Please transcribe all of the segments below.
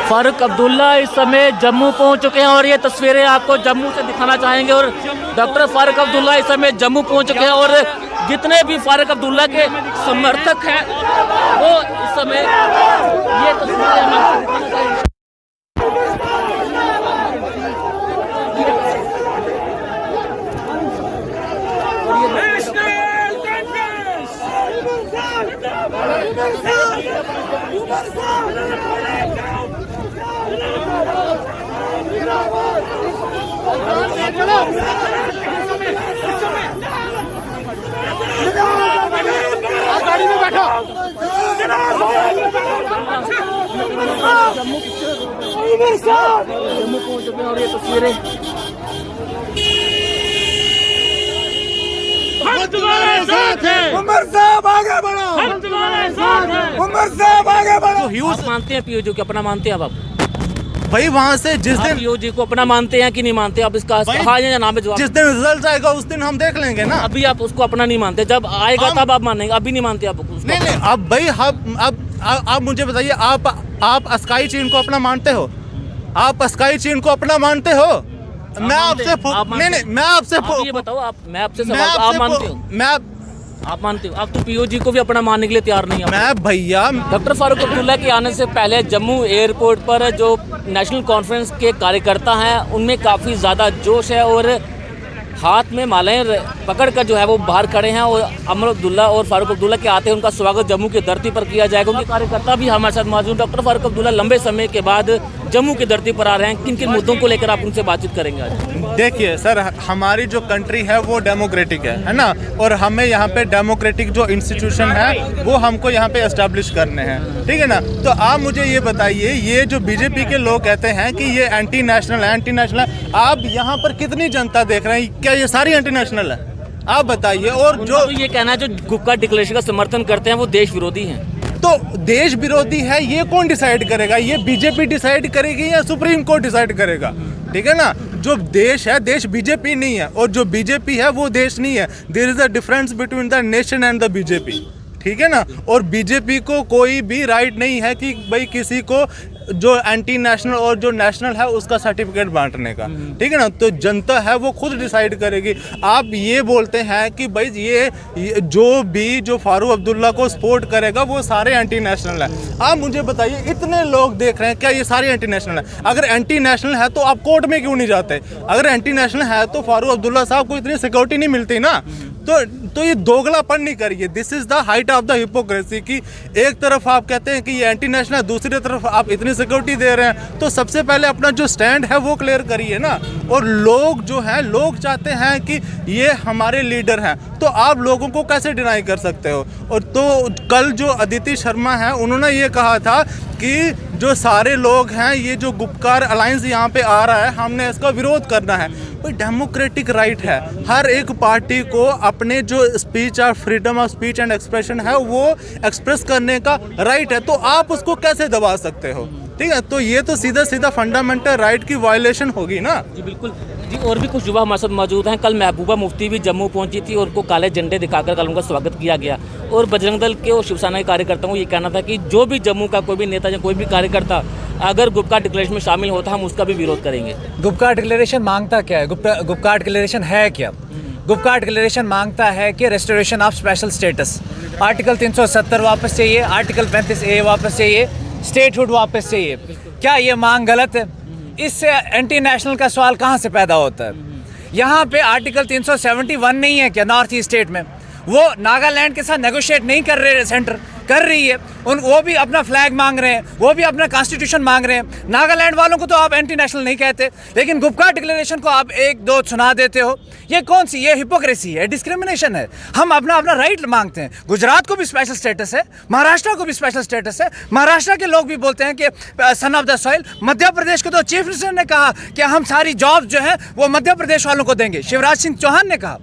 फारूक अब्दुल्ला इस समय जम्मू पहुंच चुके हैं और ये तस्वीरें आपको जम्मू से दिखाना चाहेंगे। और डॉक्टर फारूक अब्दुल्ला इस समय जम्मू पहुंच चुके हैं और जितने भी फारूक अब्दुल्ला के समर्थक हैं वो इस समय ये तस्वीरें हम आपको दिखाना चाहेंगे। गाड़ी में बैठो। जम्मू पहुंच चुके हैं और ये तस्वीरें हम तुम्हारे साथ हैं। उमर साहब आगे बढ़ो। हम तुम्हारे साथ हैं। उमर साहब आगे बढ़ो। आप मानते हैं पीओजी को अपना मानते हैं आप? भाई वहाँ से जिस दिन पीओजी को अपना मानते हैं कि नहीं मानते आप? इसका हाँ या ना में जवाब। जिस दिन रिजल्ट आएगा उस दिन हम देख लेंगे ना। अभी आप उसको अपना नहीं मानते, जब आएगा तब आप मानेंगे, अभी नहीं मानते आप उसको? नहीं अब भाई आप मुझे बताइए, आप स्काई चीन को अपना मानते हो? आप स्काई चीन को अपना मानते हो? मैं आपसे नहीं मैं आपसे ये बताओ, मैं आपसे सवाल, आप मानते हो? आप मानते हो? आप तो पीओजी को भी अपना मानने के लिए तैयार नहीं है। मैं भैया डॉक्टर फारूक अब्दुल्ला के आने से पहले जम्मू एयरपोर्ट पर जो नेशनल कॉन्फ्रेंस के कार्यकर्ता हैं उनमें काफ़ी ज़्यादा जोश है और हाथ में मालाएं पकड़ कर जो है वो बाहर खड़े हैं और उमर अब्दुल्ला और फारूक अब्दुल्ला के आते हैं उनका स्वागत जम्मू की धरती पर किया जाएगा। उनके कार्यकर्ता भी हमारे साथ मौजूद। डॉक्टर फारूक अब्दुल्ला लंबे समय के बाद जम्मू की धरती पर आ रहे हैं, किन किन मुद्दों को लेकर आप उनसे बातचीत करेंगे आज? देखिए सर, हमारी जो कंट्री है वो डेमोक्रेटिक है ना, और हमें यहाँ पे डेमोक्रेटिक जो इंस्टीट्यूशन है वो हमको यहाँ पे एस्टेब्लिश करने हैं, ठीक है ना। तो आप मुझे ये बताइए, ये जो बीजेपी के लोग कहते हैं कि ये एंटी नेशनल है, आप यहाँ पर कितनी जनता देख रहे हैं? क्या ये सारी एंटी नेशनल है? आप बताइए। और जो तो ये कहना है जो गुप्का डिक्लेरेशन का समर्थन करते हैं वो देश विरोधी हैं। तो देश विरोधी है ये कौन डिसाइड करेगा? ये बीजेपी डिसाइड करेगी या सुप्रीम कोर्ट डिसाइड करेगा? ठीक है ना। जो देश है, देश बीजेपी नहीं है, और जो बीजेपी है वो देश नहीं है। There is a difference between the nation and the BJP, ठीक है ना। और बीजेपी को कोई भी राइट नहीं है कि भाई किसी को जो एंटी नेशनल और जो नेशनल है उसका सर्टिफिकेट बांटने का, ठीक है ना। तो जनता है वो खुद डिसाइड करेगी। आप ये बोलते हैं कि भाई ये जो फारूक अब्दुल्ला को सपोर्ट करेगा वो सारे एंटी नेशनल है। आप मुझे बताइए, इतने लोग देख रहे हैं, क्या ये सारे एंटी नेशनल है? अगर एंटी नेशनल है तो आप कोर्ट में क्यों नहीं जाते? अगर एंटी नेशनल है तो फारूक अब्दुल्ला साहब को इतनी सिक्योरिटी नहीं मिलती ना। तो ये दोगलापन नहीं करिए। This is the height of the hypocrisy कि एक तरफ आप कहते हैं कि ये एंटी नेशनल है, दूसरी तरफ आप इतनी सिक्योरिटी दे रहे हैं। तो सबसे पहले अपना जो स्टैंड है वो क्लियर करिए ना। और लोग जो हैं, लोग चाहते हैं कि ये हमारे लीडर हैं, तो आप लोगों को कैसे डिनाई कर सकते हो? और तो कल जो अदिति शर्मा है उन्होंने ये कहा था कि जो सारे लोग हैं, ये जो गुपकार अलायंस यहाँ पे आ रहा है, हमने इसका विरोध करना है। कोई डेमोक्रेटिक राइट है हर एक पार्टी को अपने जो स्पीच और freedom of speech and expression है वो एक्सप्रेस करने का राइट है। तो आप उसको कैसे दबा सकते हो? ठीक है, तो ये तो सीधा फंडामेंटल राइट की वायलेशन होगी ना। जी बिल्कुल जी। और भी कुछ युवा हमारे साथ मौजूद हैं। कल महबूबा मुफ्ती भी जम्मू पहुंची थी और उनको काले झंडे दिखाकर कल उनका स्वागत किया गया। और बजरंग दल के और शिवसेना के कार्यकर्ताओं को ये कहना था कि जो भी जम्मू का कोई भी नेता या कोई भी कार्यकर्ता अगर गुपकार डिक्लेरेशन में शामिल होता हम उसका भी विरोध करेंगे। गुपकार डिक्लेरेशन मांगता क्या है? गुपकार डिक्लेरेशन है क्या? गुपकार डिक्लेरेशन मांगता है कि restoration of special status, article 370 वापस चाहिए, आर्टिकल 35A वापस चाहिए, स्टेटहुड वापस चाहिए। क्या ये मांग गलत है? इससे एंटी नेशनल का सवाल कहाँ से पैदा होता है? यहाँ पे आर्टिकल 371 नहीं है क्या नॉर्थ ईस्ट स्टेट में? वो नागालैंड के साथ नेगोशिएट नहीं कर रहे, सेंटर कर रही है। वो भी अपना फ्लैग मांग रहे हैं, वो भी अपना कॉन्स्टिट्यूशन मांग रहे हैं। नागालैंड वालों को तो आप एंटी नेशनल नहीं कहते, लेकिन गुपकार डिक्लेरेशन को आप एक दो सुना देते हो। ये कौन सी, ये हिपोक्रेसी है, डिस्क्रिमिनेशन है। हम अपना राइट मांगते हैं। गुजरात को भी स्पेशल स्टेटस है, महाराष्ट्र को भी स्पेशल स्टेटस है। महाराष्ट्र के लोग भी बोलते हैं कि son of the soil. Madhya Pradesh को तो चीफ मिनिस्टर ने कहा कि हम सारी जॉब जो है वो मध्य प्रदेश वालों को देंगे। शिवराज सिंह चौहान ने कहा।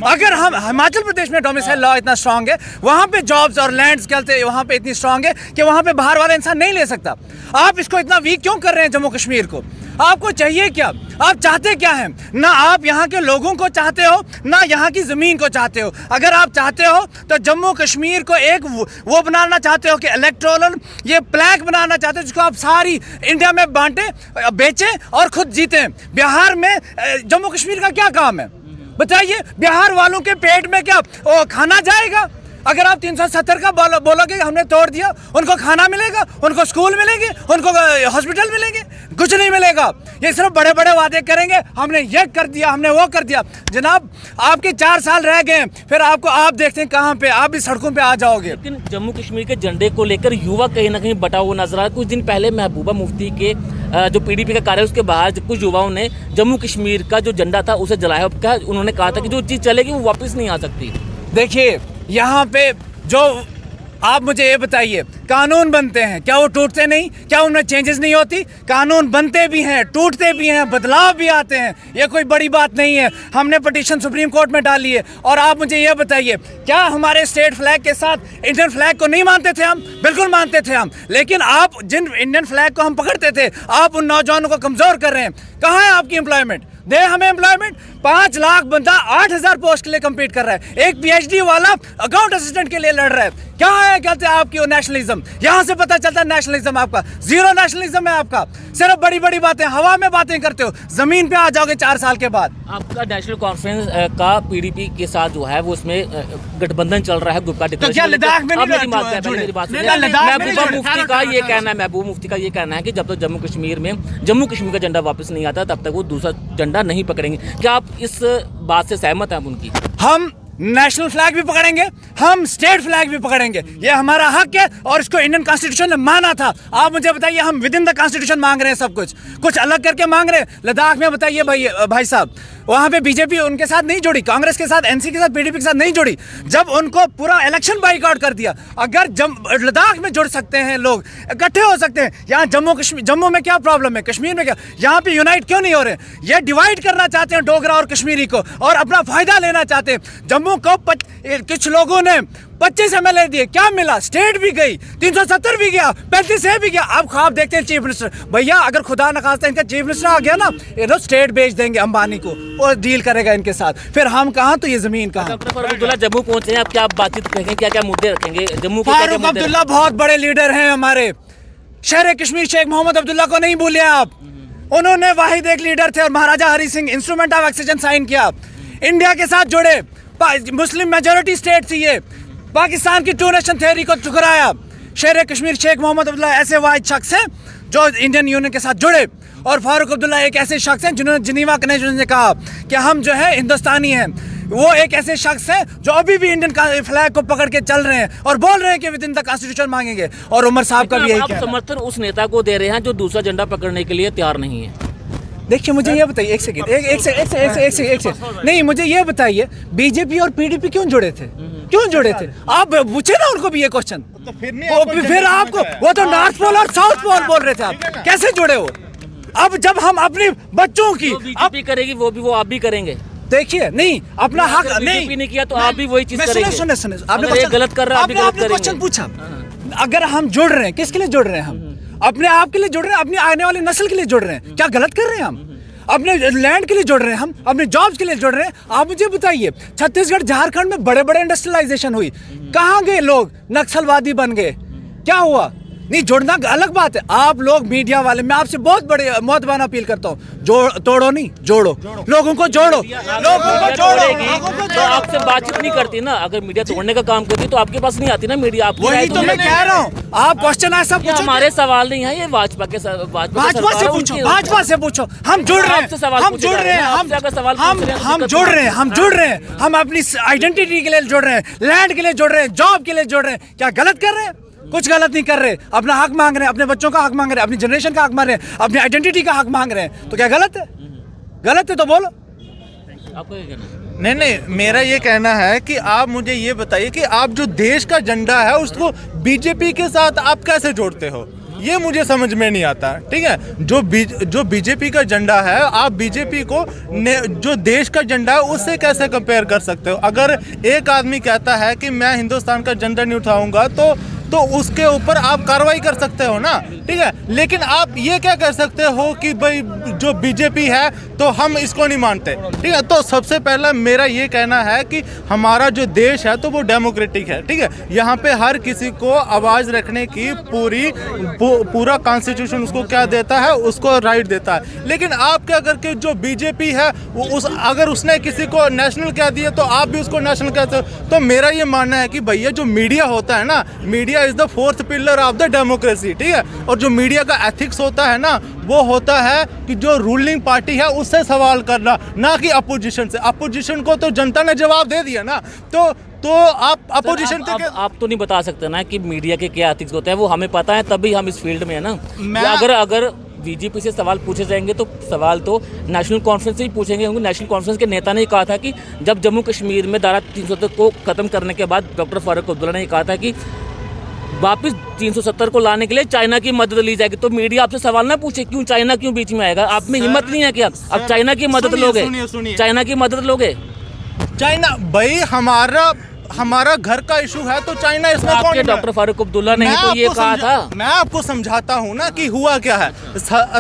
अगर हम हिमाचल प्रदेश में डोमिसाइल लॉ इतना स्ट्रांग है, वहाँ पे जॉब्स और लैंड्स कहते हैं वहाँ पे इतनी स्ट्रांग है कि वहाँ पे बाहर वाला इंसान नहीं ले सकता। आप इसको इतना वीक क्यों कर रहे हैं जम्मू कश्मीर को? आपको चाहिए क्या? आप चाहते क्या हैं? ना आप यहाँ के लोगों को चाहते हो, ना यहाँ की ज़मीन को चाहते हो। अगर आप चाहते हो तो जम्मू कश्मीर को एक वो बनाना चाहते हो कि इलेक्टोरल ये प्लैग बनाना चाहते हो जिसको आप सारी इंडिया में बांटें, बेचें और खुद जीतें। बिहार में जम्मू कश्मीर का क्या काम है बताइए? बिहार वालों के पेट में क्या खाना जाएगा? अगर आप 370 का बोलोगे हमने तोड़ दिया, उनको खाना मिलेगा, उनको स्कूल मिलेंगे, उनको हॉस्पिटल मिलेंगे? कुछ नहीं मिलेगा। ये सिर्फ बड़े बड़े वादे करेंगे, हमने ये कर दिया, हमने वो कर दिया। जनाब आपके 4 साल रह गए, फिर आपको आप देखते हैं कहाँ पे, आप भी सड़कों पे आ जाओगे। लेकिन जम्मू कश्मीर के झंडे को लेकर युवा कहीं ना कहीं बटा हुआ नजर आ रहा है। कुछ दिन पहले महबूबा मुफ्ती के जो पीडीपी का कार्य है उसके बाहर कुछ युवाओं ने जम्मू कश्मीर का जो झंडा था उसे जलाया। क्या उन्होंने कहा था कि जो चीज़ चलेगी वो वापस नहीं आ सकती। देखिए यहाँ पे जो आप मुझे ये बताइए, कानून बनते हैं क्या वो टूटते नहीं? क्या उनमें चेंजेस नहीं होती? कानून बनते भी हैं, टूटते भी हैं, बदलाव भी आते हैं। ये कोई बड़ी बात नहीं है। हमने पिटीशन सुप्रीम कोर्ट में डाली है। और आप मुझे ये बताइए, क्या हमारे स्टेट फ्लैग के साथ इंडियन फ्लैग को नहीं मानते थे हम? बिल्कुल मानते थे हम। लेकिन आप जिन इंडियन फ्लैग को हम पकड़ते थे, आप उन नौजवानों को कमज़ोर कर रहे हैं। कहाँ है आपकी एम्प्लॉयमेंट? दे हमें एम्प्लॉयमेंट। 5 लाख बंदा 8000 पोस्ट के लिए कम्पीट कर रहा है। एक PhD वाला अकाउंट असिस्टेंट के लिए लड़ रहा है। क्या है कहते हैं आपकी नेशनलिज्म? यहाँ से पता चलता है नेशनलिज्म आपका जीरो नेशनलिज्म है आपका। सिर्फ बड़ी बड़ी बातें, हवा में बातें करते हो, जमीन पे आ जाओगे 4 साल के बाद। आपका नेशनल कॉन्फ्रेंस का PDP के साथ जो है वो उसमें गठबंधन चल रहा है, गुप्ता तो क्या लद्दाख में महबूबा मुफ्ती का ये कहना है, महबूबा मुफ्ती का ये कहना है कि जब तक जम्मू कश्मीर का झंडा वापस नहीं आता तब तक वो दूसरा झंडा नहीं पकड़ेंगे। क्या आप इस बात से सहमत हैं उनकी? हम नेशनल फ्लैग भी पकड़ेंगे, हम स्टेट फ्लैग भी पकड़ेंगे। ये हमारा हक है और इसको इंडियन कॉन्स्टिट्यूशन ने माना था। आप मुझे बताइए, हम विद इन द कॉन्स्टिट्यूशन मांग रहे हैं सब कुछ अलग करके मांग रहे हैं। लद्दाख में बताइए भाई साहब, वहाँ पे बीजेपी उनके साथ नहीं जुड़ी, कांग्रेस के साथ, NC के साथ, PDP के साथ नहीं जुड़ी। जब उनको पूरा इलेक्शन बाइकआउट कर दिया। अगर लद्दाख में जुड़ सकते हैं लोग, इकट्ठे हो सकते हैं, यहाँ जम्मू में क्या प्रॉब्लम है? कश्मीर में क्या? यहाँ पे यूनाइट क्यों नहीं हो रहे? ये डिवाइड करना चाहते हैं डोगरा और कश्मीरी को और अपना फायदा लेना चाहते हैं। जम्मू को कुछ लोगों ने 25 MLA दिए, क्या मिला? स्टेट भी गई, 370 भी गया, 35 भी गया। अब ख्वाब देखते हैं चीफ मिनिस्टर। भैया अगर खुदा न खास्ता इनका चीफ मिनिस्टर आ गया ना, ये लोग स्टेट बेच देंगे अंबानी को और डील करेगा इनके साथ। फिर हम कहाँ तो ये जमीन कहाँ? डॉक्टर फारूक अब्दुल्ला जम्मू पहुंचे हैं, अब क्या बातचीत करेंगे? क्या क्या मुद्दे रखेंगे जम्मू के? फारूक अब्दुल्ला बहुत बड़े लीडर हैं हमारे। शहर कश्मीर शेख मोहम्मद अब्दुल्ला को नहीं भूलिए आप। उन्होंने वाहिद एक लीडर थे और Maharaja Hari Singh instrument of exchange sign किया, इंडिया के साथ जुड़े, मुस्लिम मेजोरिटी स्टेट थी ये, पाकिस्तान की 2 नेशन थ्योरी को ठुकराया। शेर कश्मीर शेख मोहम्मद अब्दुल्ला ऐसे वाहिद शख्स हैं जो इंडियन यूनियन के साथ जुड़े। और फारूक अब्दुल्ला एक ऐसे शख्स हैं जिन्होंने जिनीवा कन्वेंशन से कहा कि हम जो है हिंदुस्तानी हैं। वो एक ऐसे शख्स हैं जो अभी भी इंडियन फ्लैग को पकड़ के चल रहे हैं और बोल रहे हैं कि विद इन द कॉन्स्टिट्यूशन मांगेंगे। और उमर साहब का भी यही कहना है। समर्थन उस नेता को दे रहे हैं जो दूसरा झंडा पकड़ने के लिए तैयार नहीं है। देखिए मुझे ये बताइए, एक सेकंड नहीं, मुझे ये बताइए, बीजेपी और PDP क्यों जुड़े थे? क्यों जुड़े थे? आप पूछे ना उनको भी ये क्वेश्चन। तो फिर आपको वो तो नॉर्थ पोल और साउथ पोल बोल रहे थे, आप कैसे जुड़े हो? अब जब हम अपने बच्चों की बीजेपी करेगी वो आप भी करेंगे। देखिए नहीं, अपना हक नहीं किया तो आप भी वही चीज करेंगे। सुने आपने गलत कर रहा है, आपने क्वेश्चन पूछा। अगर हम जुड़ रहे हैं, किसके लिए जुड़ रहे हैं? हम अपने आप के लिए जुड़ रहे हैं, अपनी आने वाली नस्ल के लिए जुड़ रहे हैं। क्या गलत कर रहे हैं हम? अपने लैंड के लिए जुड़ रहे हैं, हम अपने जॉब्स के लिए जुड़ रहे हैं। आप मुझे बताइए, छत्तीसगढ़ झारखंड में बड़े बड़े इंडस्ट्रियलाइजेशन हुई, कहाँ गए लोग? नक्सलवादी बन गए। क्या हुआ? नहीं, जुड़ना अलग बात है। आप लोग मीडिया वाले, मैं आपसे बहुत बड़े मौतबाना अपील करता हूँ, तोड़ो नहीं, जोड़ो, लोगों को जोड़ो, लोगों को जोड़ो। तो आपसे बातचीत नहीं करती ना, अगर मीडिया तोड़ने का काम करती तो आपके पास नहीं आती ना मीडिया। वही तो मैं कह रहा हूँ, आप क्वेश्चन ऐसा पूछो। हमारे सवाल नहीं है ये, भाजपा से पूछो, भाजपा से पूछो। हम जुड़ रहे हैं, हम जुड़ रहे हैं, हम जुड़ रहे हैं, हम जुड़ रहे हैं, हम अपनी आइडेंटिटी के लिए जुड़ रहे हैं, लैंड के लिए जुड़ रहे हैं, जॉब के लिए जुड़ रहे हैं। क्या गलत कर रहे हैं? कुछ गलत नहीं कर रहे। अपना हक मांग रहे हैं, अपने बच्चों का हक मांग रहे हैं, अपनी जनरेशन का हक मांग रहे हैं, अपनी आइडेंटिटी का हक मांग रहे हैं। तो क्या गलत है? गलत है तो बोलो। आपको क्या कहना है? नहीं, मेरा ये कहना है कि आप मुझे ये बताइए कि आप जो देश का झंडा है उसको बीजेपी के साथ आप कैसे जोड़ते हो? ये मुझे समझ में नहीं आता। ठीक है, जो बीजेपी का झंडा है, आप बीजेपी को जो देश का झंडा है उससे कैसे कंपेयर कर सकते हो? अगर एक आदमी कहता है कि मैं हिंदुस्तान का झंडा नहीं उठाऊंगा तो तो उसके ऊपर आप कार्रवाई कर सकते हो ना, ठीक है। लेकिन आप ये क्या कर सकते हो कि भाई जो बीजेपी है तो हम इसको नहीं मानते, ठीक है। तो सबसे पहला मेरा ये कहना है कि हमारा जो देश है तो वो डेमोक्रेटिक है, ठीक है। यहाँ पे हर किसी को आवाज़ रखने की पूरा कॉन्स्टिट्यूशन उसको क्या देता है, उसको राइट देता है। लेकिन आप क्या करके जो बीजेपी है वो अगर उसने किसी को नेशनल कह दिया तो आप भी उसको नेशनल कहते हो। तो मेरा ये मानना है कि भैया जो मीडिया होता है ना, media is the fourth pillar of the democracy, ठीक है। और जो मीडिया का एथिक्स होता है ना, वो होता है कि जो रूलिंग पार्टी है उससे सवाल करना, ना कि अपोजिशन से। अपोजिशन को तो जनता ने जवाब दे दिया ना, तो आप अपोजिशन पे आप तो नहीं बता सकते ना कि मीडिया के क्या एथिक्स होते हैं, वो हमें पता है तभी हम इस फील्ड में है ना। अगर बीजेपी से सवाल पूछे जाएंगे तो सवाल तो नेशनल कॉन्फ्रेंस से ही पूछेंगे, क्योंकि नेशनल कॉन्फ्रेंस के नेता ने कहा था कि जब जम्मू कश्मीर में धारा 370 को ख़त्म करने के बाद डॉक्टर फारूक अब्दुल्ला ने कहा था कि वापस 370 को लाने के लिए चाइना की मदद ली जाएगी। तो मीडिया आपसे सवाल ना पूछे क्यों चाइना क्यों बीच में आएगा, आप में हिम्मत नहीं है क्या अब चाइना की मदद लोगे? चाइना की मदद लोगे? चाइना भाई हमारा घर का इशू है तो चाइना इसमें कौन? डॉक्टर फारूक अब्दुल्ला ने तो ये कहा था। मैं आपको समझाता हूँ ना कि हुआ क्या है।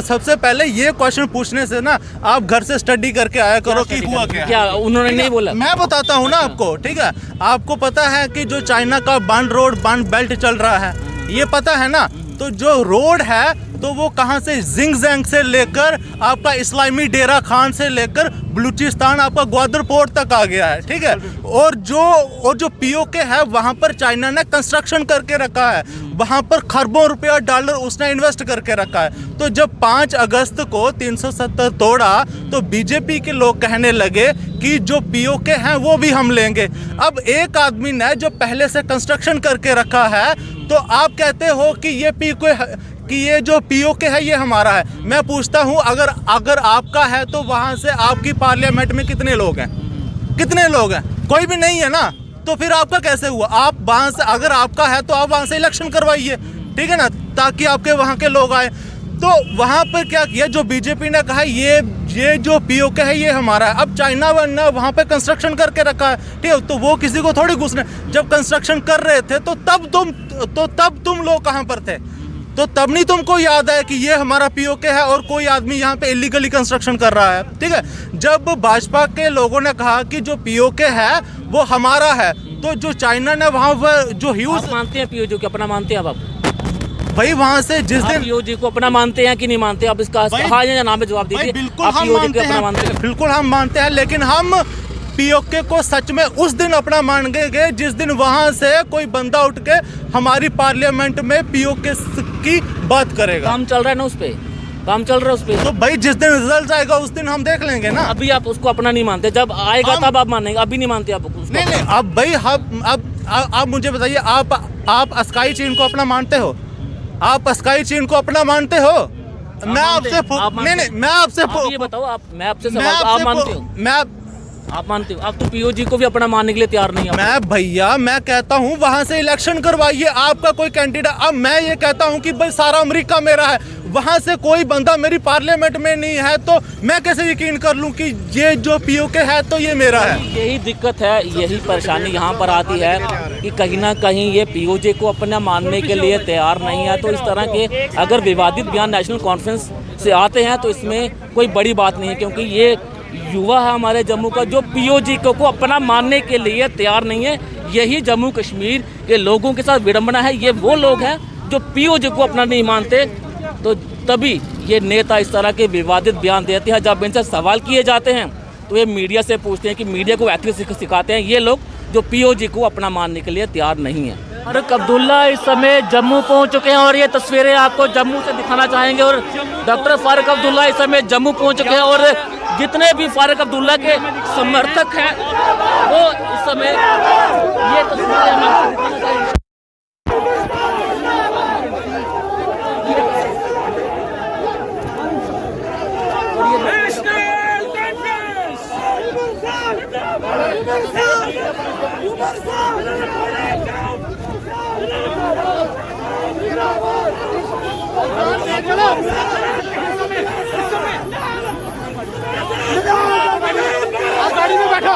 सबसे पहले ये क्वेश्चन पूछने से ना आप घर से स्टडी करके आया करो कि हुआ क्या। उन्होंने नहीं बोला, मैं बताता हूँ ना आपको, ठीक है। आपको पता है कि जो चाइना का बंद बेल्ट चल रहा है, ये पता है ना। तो जो रोड है तो वो कहाँ से, जिंगजैंग से लेकर आपका इस्लामी डेरा खान से लेकर बलूचिस्तान आपका ग्वादर पोर्ट तक आ गया है, ठीक है। और जो पीओके है वहाँ पर चाइना ने कंस्ट्रक्शन करके रखा है, वहाँ पर खरबों रुपया डॉलर उसने इन्वेस्ट करके रखा है। तो जब 5 अगस्त को 370 तोड़ा तो बीजेपी के लोग कहने लगे कि जो पीओके हैं वो भी हम लेंगे। अब एक आदमी ने जो पहले से कंस्ट्रक्शन करके रखा है तो आप कहते हो कि ये जो पीओके है ये हमारा है। मैं पूछता हूँ अगर आपका है तो वहाँ से आपकी पार्लियामेंट में कितने लोग हैं? कितने लोग हैं? कोई भी नहीं है ना। तो फिर आपका कैसे हुआ? आप वहाँ से, अगर आपका है तो आप वहाँ से इलेक्शन करवाइए, ठीक है ना, ताकि आपके वहाँ के लोग आए। तो वहाँ पर क्या किया, जो बीजेपी ने कहा ये जो पीओके है ये हमारा है। अब चाइना ने वहाँ पे कंस्ट्रक्शन करके रखा है, ठीक है। तो वो किसी को थोड़ी घुसने, जब कंस्ट्रक्शन कर रहे थे तो तब तुम लोग कहाँ पर थे? तो तब नहीं तुमको याद है कि ये हमारा पीओके है और कोई आदमी यहाँ पे इलीगली कंस्ट्रक्शन कर रहा है, ठीक है। जब भाजपा के लोगों ने कहा कि जो पीओके है वो हमारा है, तो जो चाइना ने वहाँ पर जो ह्यूज मानते हैं पीओजी को अपना मानते हैं आप भाई वहाँ से जिस दिन पीओजी को अपना मानते हैं कि नहीं मानते? आप इसका हाँ या ना में जवाब दीजिए। बिल्कुल हम मानते हैं, बिल्कुल हम मानते हैं। लेकिन हम पीओके को सच में उस दिन अपना मानेंगे जिस दिन वहां से कोई बंदा उठ के हमारी पार्लियामेंट में पीओके की बात करेगा। काम चल रहा है ना, उस पे काम चल रहा है उस पे। तो भाई जिस दिन रिजल्ट आएगा उस दिन हम देख लेंगे ना। अभी आप उसको अपना नहीं मानते, जब आएगा तब आप मानेंगे, अभी नहीं मानते आप उसको। नहीं अब भाई आप मुझे बताइए, आप स्काई चीन को अपना मानते हो? आप स्काई चीन को अपना मानते हो? मैं आपसे नहीं मैं आपसे ये बताओ, मैं आपसे सवाल, आप मानते हो? आप मानते हो? आप तो पीओजी को भी अपना मानने के लिए तैयार नहीं है। मैं कहता हूँ वहां से इलेक्शन करवाइए, आपका कोई कैंडिडेट। अब मैं ये कहता हूँ कि भाई सारा अमेरिका मेरा है, वहां से कोई बंदा मेरी पार्लियामेंट में नहीं है, तो मैं कैसे यकीन कर लूँ कि ये जो पीओके है तो ये मेरा है? यही दिक्कत है, यही परेशानी यहाँ पर आती है कि कहीं ना कहीं ये पीओजे को अपना मानने के लिए तैयार नहीं है। तो इस तरह के अगर विवादित बयान नेशनल कॉन्फ्रेंस से आते हैं तो इसमें कोई बड़ी बात नहीं है, क्योंकि ये युवा है हमारे जम्मू का जो पीओजी को अपना मानने के लिए तैयार नहीं है। यही जम्मू कश्मीर के लोगों के साथ विडंबना है। ये वो लोग हैं जो पीओजी को अपना नहीं मानते, तो तभी ये नेता इस तरह के विवादित बयान देते हैं। जब इनसे सवाल किए जाते हैं तो ये मीडिया से पूछते हैं कि मीडिया को एथिक्स सिखाते हैं ये लोग जो पीओजी को अपना मानने के लिए तैयार नहीं है। फारूक अब्दुल्ला इस समय जम्मू पहुंच चुके हैं और ये तस्वीरें आपको जम्मू से दिखाना चाहेंगे। और डॉक्टर फारूक अब्दुल्ला इस समय जम्मू पहुंच चुके हैं और जितने भी फारूक अब्दुल्ला के समर्थक हैं वो इस समय ये तस्वीरें हम आपको दिखाना चाहेंगे। गाड़ी में बैठो।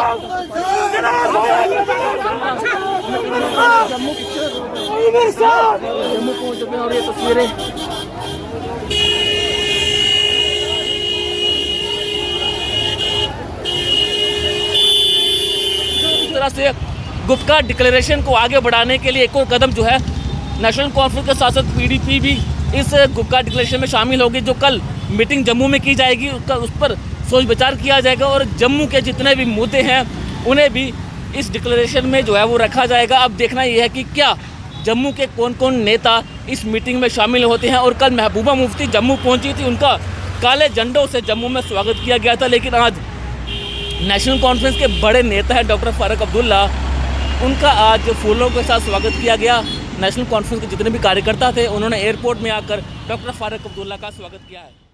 जम्मू पहुंच चुके हैं और ये तस्वीरें इस तरह से गुप्ता डिक्लेरेशन को आगे बढ़ाने के लिए एक और कदम जो है नेशनल कॉन्फ्रेंस के साथ साथ पीडीपी भी इस गुप्ता डिक्लेरेशन में शामिल होगी। जो कल मीटिंग जम्मू में की जाएगी उस पर सोच विचार किया जाएगा और जम्मू के जितने भी मुद्दे हैं उन्हें भी इस डिक्लेरेशन में जो है वो रखा जाएगा। अब देखना यह है कि क्या जम्मू के कौन कौन नेता इस मीटिंग में शामिल होते हैं। और कल महबूबा मुफ्ती जम्मू पहुंची थी, उनका काले झंडों से जम्मू में स्वागत किया गया था, लेकिन आज नेशनल कॉन्फ्रेंस के बड़े नेता हैं डॉक्टर फारूक अब्दुल्ला, उनका आज फूलों के साथ स्वागत किया गया। नेशनल कॉन्फ्रेंस के जितने भी कार्यकर्ता थे उन्होंने एयरपोर्ट में आकर डॉक्टर फारूक अब्दुल्ला का स्वागत किया है।